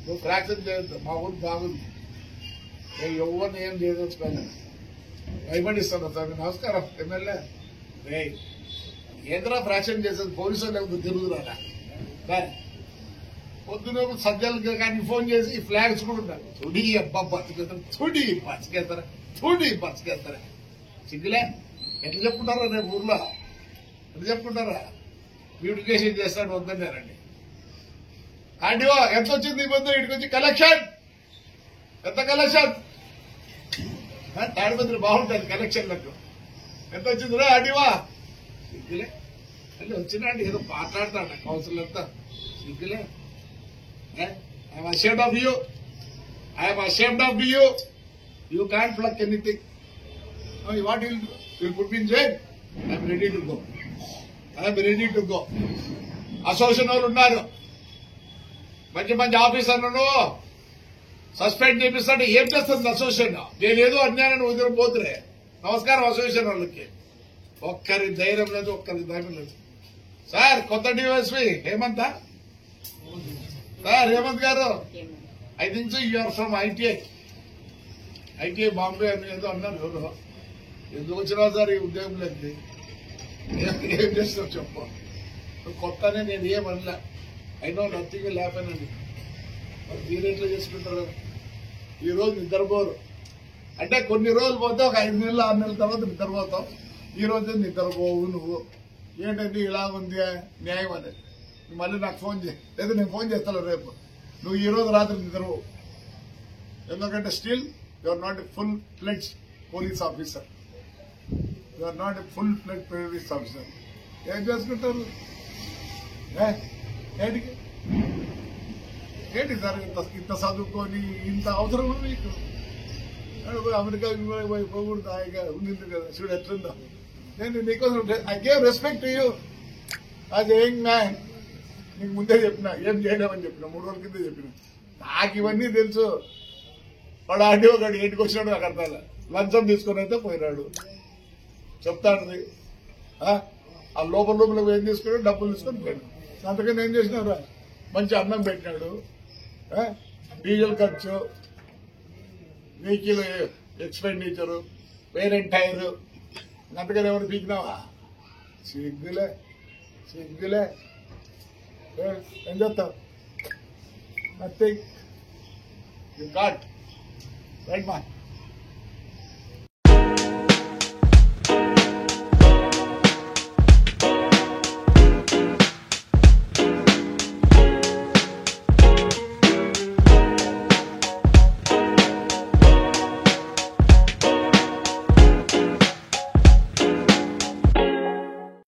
నువ్వు ఫ్రాక్చర్ చేయొద్దు. మా ఊరు బాగుంది. నేను ఎవరిని ఏం చేయదలుచుకోవాలి. భయపడిస్తాను సార్. నమస్కారం ఎమ్మెల్యే. రే ఏంద్రా ఫ్రాక్షన్ చేసేది? పోలీసు లేకపోతే తిరుగుతురా పొద్దున సజ్జలు కానీ ఫోన్ చేసి ఫ్లాగ్స్ కూడా ఉన్నారు. తుడి అబ్బా బతికేస్తారా, తుడి బతికేస్తారా, తుడి బతికేస్తారా. సిగ్గులే. ఎట్లా చెప్పుకుంటారా రేపు ఊర్లో? ఎట్లా చెప్పుకుంటారా? బ్యూటిఫికేషన్ చేస్తాడు వద్దన్నారండి. ఆంటీవో ఎంత వచ్చింది ఈ ముందు ఇటుకొచ్చి కలెక్షన్? ఎంత కలెక్షన్? తాడిపత్రి బాగుంటుంది కలెక్షన్లకు. ఎంత వచ్చిందిరా ఆంటీవా? సిగ్గులే. మళ్ళీ వచ్చినాండి ఏదో మాట్లాడతాడు కౌన్సిల్ అంతా. సిగ్గులే. I'm ashamed of you. I am ashamed of you. You can't pluck anything. No, what you will put me in jail? I am ready to go. I am ready to go. Association వాళ్ళు ఉన్నారు. మంచి మంచి ఆఫీసర్లను suspend చేపిస్తాడు. ఏం చేస్తుంది association? నేనేదో అన్యాయాన్ని వదిలిపోతురే. నమస్కారం association వాళ్ళకి. ఒక్కరి ధైర్యం లేదు, ఒక్కరి ధైర్యం లేదు. సార్ కొత్త DySP Hemant sir, Hemant garu, I think so you are from ITI Bombay అని ఏదో అన్నారు. ఎవరు ఎందుకు వచ్చినావు సార్ ఈ ఉద్యోగంలోకి? ఏం చేస్తావు చెప్పు. కొత్తనే నేను ఏమనలే. I know nothing will happen అండి. మరి మీరు ఎట్లా చేసుకుంటారు? ఈ రోజు నిద్రపోరు అంటే కొన్ని రోజులు పోతే ఒక 5 నెలలు 6 నెలల తర్వాత నిద్రపోతావు. ఈ రోజే నిద్రపోవు నువ్వు. ఏంటంటే ఇలా ఉంది న్యాయం అనేది. మళ్ళీ నాకు ఫోన్ చేయి, లేదా నేను ఫోన్ చేస్తాను రేపు. నువ్వు ఈ రోజు రాత్రి నిద్రపోవు. ఎందుకంటే still you are not a full fledged police officer. You are not a full fledged police officer. ఏం చేసుకుంటారు? ఏంటి సార్ ఇంత చదువుకొని ఇంత అవసరం మీకు? అమెరికా పోకూడదు హాయిగా ఉండింది కదా. చూడు ఎట్లుందో. నేను నీకోసం I gave respect to you as a young man. నీకు ముందే చెప్పిన ఏం చేయలేమని చెప్పిన, 3 రోజుల కింద చెప్పిన. నాకు ఇవన్నీ తెలుసు. వాడు ఆడి ఒకటి ఇంటికి వచ్చినాడు నాకు అర్థాల. లంచం తీసుకుని అయితే పోయినాడు చెప్తాడు. ఆ లోపల ఏం తీసుకున్నాడు? డబ్బులు తీసుకొని పోయాడు. అంతకని ఏం చేసినారా? మంచి అన్నం పెట్టినాడు. డీజిల్ ఖర్చు, వెహికల్ ఎక్స్పెండిచరు, వేరే టైర్, అంతకని ఎవరు పీకినావా? సిగ్గులే సిగ్గులే. ఏం చేస్తావు? నథింగ్. యు గాట్ రైట్ మా